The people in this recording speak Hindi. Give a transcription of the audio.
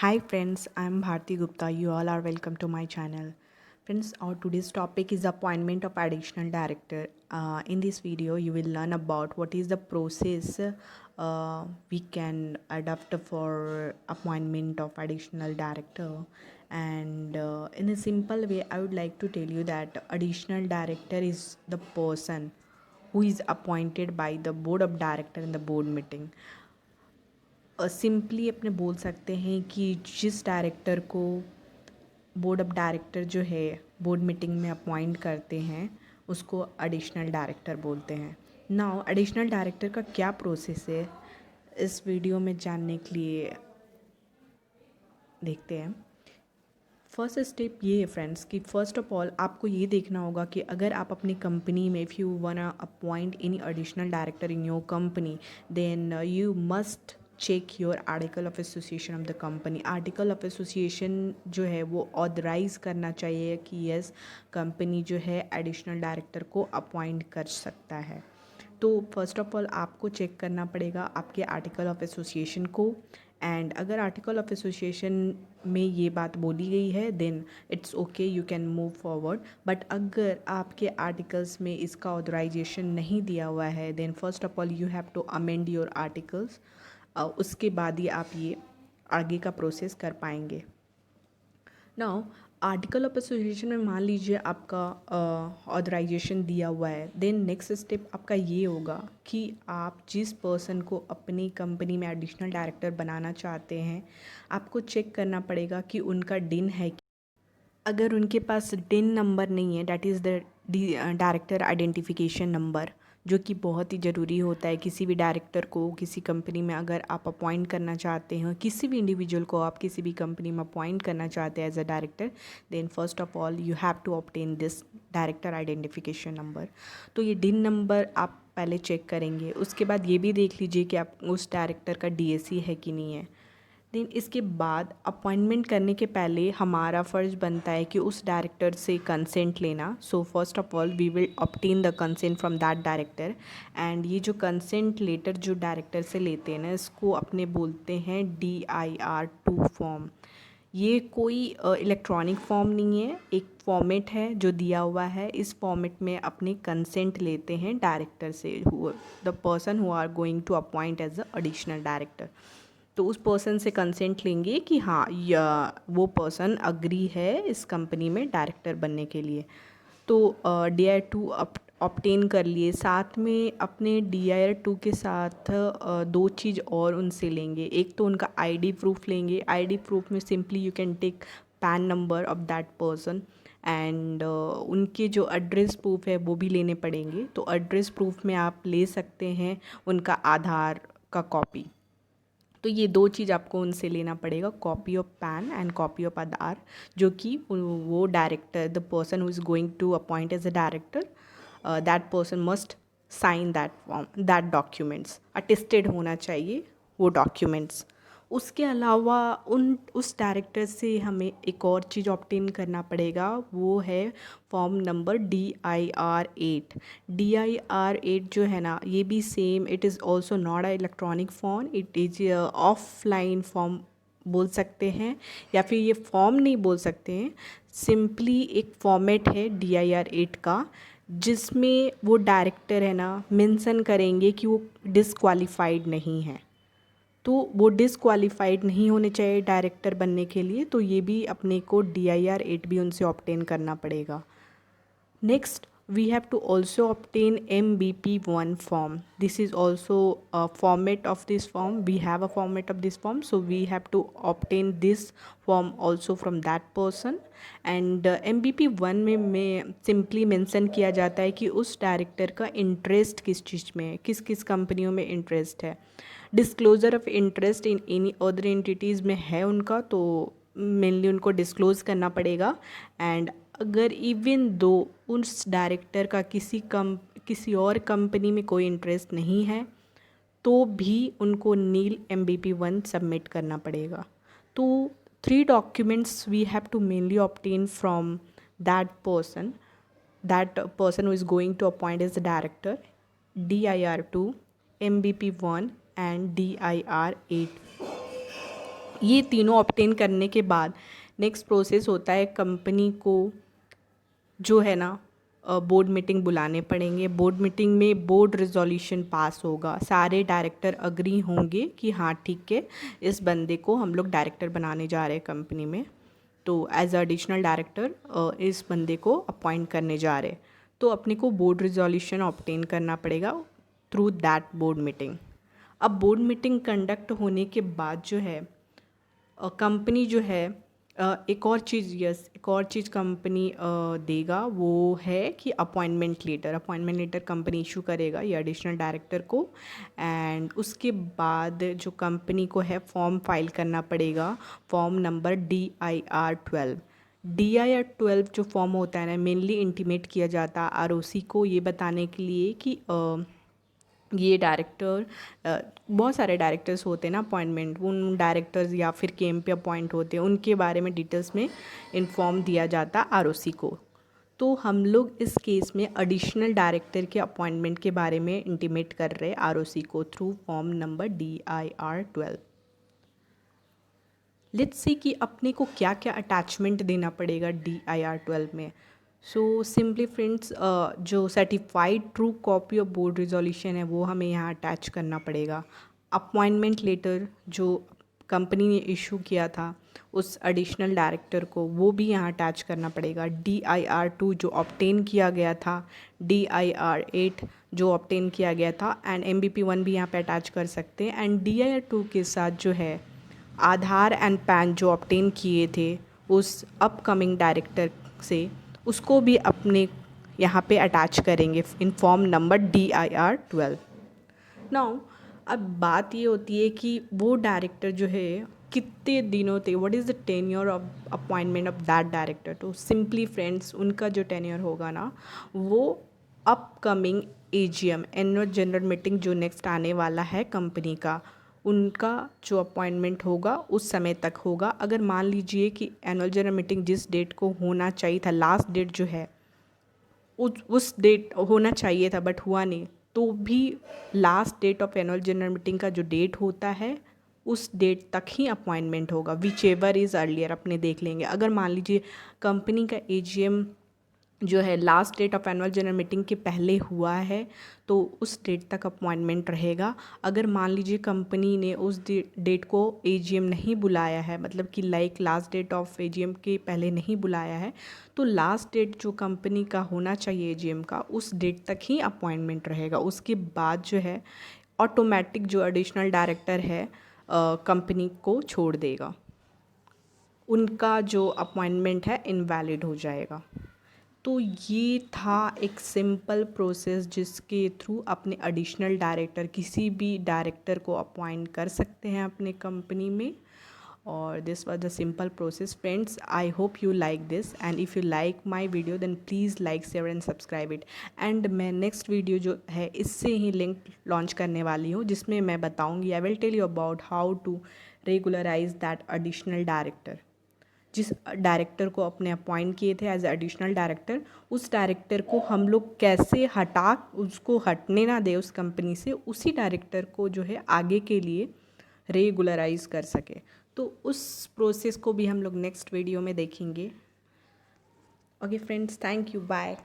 Hi friends, I'm Bharti Gupta. You all are welcome to my channel. Friends, our today's topic is appointment of additional director. In this video, you will learn about what is the process we can adopt for appointment of additional director. And in a simple way, I would like to tell you that additional director is the person who is appointed by the board of director in the board meeting. Simply अपने बोल सकते हैं कि जिस डायरेक्टर को बोर्ड ऑफ डायरेक्टर जो है बोर्ड मीटिंग में अपॉइंट करते हैं उसको एडिशनल डायरेक्टर बोलते हैं। नाउ एडिशनल डायरेक्टर का क्या प्रोसेस है इस वीडियो में जानने के लिए देखते हैं। फर्स्ट स्टेप ये है फ्रेंड्स कि फ़र्स्ट ऑफ ऑल आपको ये देखना होगा कि अगर आप अपनी कंपनी में if you wanna appoint any additional director in your company then you must check your article of association of the company. Article of association जो है वो ऑथराइज करना चाहिए कि यस कंपनी जो है एडिशनल डायरेक्टर को अपॉइंट कर सकता है। तो फर्स्ट ऑफ ऑल आपको चेक करना पड़ेगा आपके आर्टिकल ऑफ एसोसिएशन को। एंड अगर आर्टिकल ऑफ एसोसिएशन में ये बात बोली गई है then it's okay, you can move forward. But अगर आपके आर्टिकल्स में इसका ऑथराइजेशन नहीं दिया हुआ है then first of all you have to amend your articles. उसके बाद ही आप ये आगे का प्रोसेस कर पाएंगे। नाउ आर्टिकल ऑफ एसोसिएशन में मान लीजिए आपका ऑथराइजेशन दिया हुआ है देन नेक्स्ट स्टेप आपका ये होगा कि आप जिस पर्सन को अपनी कंपनी में एडिशनल डायरेक्टर बनाना चाहते हैं आपको चेक करना पड़ेगा कि उनका डिन है। अगर उनके पास डिन नंबर नहीं है that is the director identification number, जो कि बहुत ही ज़रूरी होता है किसी भी डायरेक्टर को किसी कंपनी में अगर आप अपॉइंट करना चाहते हो, किसी भी इंडिविजुअल को आप किसी भी कंपनी में अपॉइंट करना चाहते हैं as a director then first of all you have to obtain this director identification number. तो ये डिन नंबर आप पहले चेक करेंगे। उसके बाद ये भी देख लीजिए कि आप उस डायरेक्टर का डीएसी है कि नहीं है। देन इसके बाद अपॉइंटमेंट करने के पहले हमारा फ़र्ज़ बनता है कि उस डायरेक्टर से कंसेंट लेना। So first of all we will obtain the consent from that director. And ये जो कंसेंट लेटर जो डायरेक्टर से लेते हैं ना इसको अपने बोलते हैं DIR-2 फॉर्म। ये कोई इलेक्ट्रॉनिक फॉर्म नहीं है, एक फॉर्मेट है जो दिया हुआ है। इस फॉर्मेट में अपने कंसेंट लेते हैं डायरेक्टर से, the person who are going to appoint as a additional director. तो उस पर्सन से कंसेंट लेंगे कि हाँ या वो पर्सन अग्री है इस कंपनी में डायरेक्टर बनने के लिए। तो DIR-2 ऑब्टेन कर लिए। साथ में अपने DIR-2 के साथ दो चीज़ और उनसे लेंगे। एक तो उनका ID प्रूफ लेंगे। ID प्रूफ में simply you can take PAN number of that person and उनके जो एड्रेस प्रूफ है वो भी लेने पड़ेंगे। तो एड्रेस प्रूफ में आप ले सकते हैं उनका आधार का कॉपी। तो ये दो चीज़ आपको उनसे लेना पड़ेगा, copy of PAN and copy of Aadhaar, जो कि वो director the person who is going to appoint as a director that person must sign that form that documents. Attested होना चाहिए वो डॉक्यूमेंट्स। उसके अलावा उस डायरेक्टर से हमें एक और चीज़ ऑब्टेन करना पड़ेगा, वो है फॉर्म नंबर DIR-8। DIR-8 जो है ना ये भी same, it is also not a electronic form, it is offline form बोल सकते हैं या फिर ये फॉर्म नहीं बोल सकते हैं, सिंपली एक फॉर्मेट है DIR-8 का जिसमें वो डायरेक्टर है ना मेंशन करेंगे कि वो डिसक्वालीफाइड नहीं है। तो वो डिसक्वालीफाइड नहीं होने चाहिए डायरेक्टर बनने के लिए। तो ये भी अपने को DIR-8 भी उनसे ऑब्टेन करना पड़ेगा। Next we have to also obtain MBP1 form. This is also a format of this form. We have a format of this form, so we have to obtain this form also from that person. And MBP1 में सिंपली मेंशन किया जाता है कि उस डायरेक्टर का इंटरेस्ट किस चीज़ में है, किस किस कंपनियों में इंटरेस्ट है। Disclosure of interest in any other entities में है उनका, तो मेनली उनको डिस्क्लोज़ करना पड़ेगा। एंड अगर इवन दो उस डायरेक्टर का किसी और कंपनी में कोई इंटरेस्ट नहीं है तो भी उनको नील MBP1 सबमिट करना पड़ेगा। तो 3 documents we have to mainly obtain from that person who is going to appoint as the director, DIR-2, MBP1 and DIR-8। ये तीनों ऑब्टेन करने के बाद नेक्स्ट प्रोसेस होता है कंपनी को जो है ना बोर्ड मीटिंग बुलाने पड़ेंगे। बोर्ड मीटिंग में बोर्ड रिजोल्यूशन पास होगा, सारे डायरेक्टर अग्री होंगे कि हाँ ठीक है, इस बंदे को हम लोग डायरेक्टर बनाने जा रहे हैं कंपनी में, तो एज एडिशनल डायरेक्टर इस बंदे को अपॉइंट करने जा रहे हैं। तो अपने को बोर्ड रिजोल्यूशन ऑब्टेन करना पड़ेगा थ्रू दैट बोर्ड मीटिंग। अब बोर्ड मीटिंग कंडक्ट होने के बाद जो है कंपनी जो है एक और चीज़ कंपनी देगा, वो है कि अपॉइंटमेंट लेटर कंपनी इशू करेगा ये एडिशनल डायरेक्टर को। एंड उसके बाद जो कंपनी को है फॉर्म फाइल करना पड़ेगा, फॉर्म नंबर DIR-12। DIR-12 जो फॉर्म होता है ना, मेनली इंटीमेट किया जाता है ROC को, ये बताने के लिए कि ये डायरेक्टर बहुत सारे डायरेक्टर्स होते हैं ना अपॉइंटमेंट, उन डायरेक्टर्स या फिर केम पे अपॉइंट होते हैं, उनके बारे में डिटेल्स में इन्फॉर्म दिया जाता ROC को। तो हम लोग इस केस में एडिशनल डायरेक्टर के अपॉइंटमेंट के बारे में इंटीमेट कर रहे हैं ROC को through form number DIR-12। Let's see कि अपने को क्या क्या अटैचमेंट देना पड़ेगा DIR-12 में। सो सिंपली फ्रेंड्स, जो certified true copy of board resolution है वो हमें यहाँ अटैच करना पड़ेगा। अपॉइंटमेंट लेटर जो कंपनी ने इशू किया था उस एडिशनल डायरेक्टर को, वो भी यहाँ अटैच करना पड़ेगा। DIR-2 जो ऑब्टेन किया गया था, DIR-8 जो ऑब्टेन किया गया था, एंड MBP-1 भी यहाँ पे अटैच कर सकते हैं। एंड DIR-2 के साथ जो है आधार एंड पैन जो ऑब्टेन किए थे उस अपकमिंग डायरेक्टर से, उसको भी अपने यहाँ पे अटैच करेंगे in form number DIR-12। Now अब बात ये होती है कि वो डायरेक्टर जो है कितने दिनों तक, what is the tenure of appointment of that director. तो सिंपली फ्रेंड्स, उनका जो टेन्योर होगा ना, वो upcoming AGM annual general meeting जो नेक्स्ट आने वाला है कंपनी का, उनका जो अपॉइंटमेंट होगा उस समय तक होगा। अगर मान लीजिए कि एनुअल जनरल मीटिंग जिस डेट को होना चाहिए था, लास्ट डेट जो है उस डेट होना चाहिए था बट हुआ नहीं, तो भी last date of annual general meeting का जो डेट होता है उस डेट तक ही अपॉइंटमेंट होगा, विच एवर इज़ अर्लियर। अपने देख लेंगे, अगर मान लीजिए कंपनी का AGM जो है last date of annual general meeting के पहले हुआ है तो उस डेट तक अपॉइंटमेंट रहेगा। अगर मान लीजिए कंपनी ने उस डेट को AGM नहीं बुलाया है, मतलब कि like last date of AGM के पहले नहीं बुलाया है, तो लास्ट डेट जो कंपनी का होना चाहिए AGM का, उस डेट तक ही अपॉइंटमेंट रहेगा। उसके बाद जो है ऑटोमेटिक जो एडिशनल डायरेक्टर है कंपनी को छोड़ देगा, उनका जो अपॉइंटमेंट है इनवैलिड हो जाएगा। तो ये था एक सिंपल प्रोसेस जिसके थ्रू अपने एडिशनल डायरेक्टर, किसी भी डायरेक्टर को अपॉइंट कर सकते हैं अपने कंपनी में। और this was the simple process friends. I hope you like this, and if you like my video then please like, share and subscribe it. And मैं नेक्स्ट वीडियो जो है इससे ही लिंक लॉन्च करने वाली हूँ, जिसमें मैं बताऊँगी, I will tell you about how to regularize that additional director. जिस डायरेक्टर को अपने अपॉइंट किए थे एज एडिशनल डायरेक्टर, उस डायरेक्टर को हम लोग कैसे उसको हटने ना दे उस कंपनी से, उसी डायरेक्टर को जो है आगे के लिए रेगुलराइज कर सके। तो उस प्रोसेस को भी हम लोग नेक्स्ट वीडियो में देखेंगे। Okay friends, thank you, bye.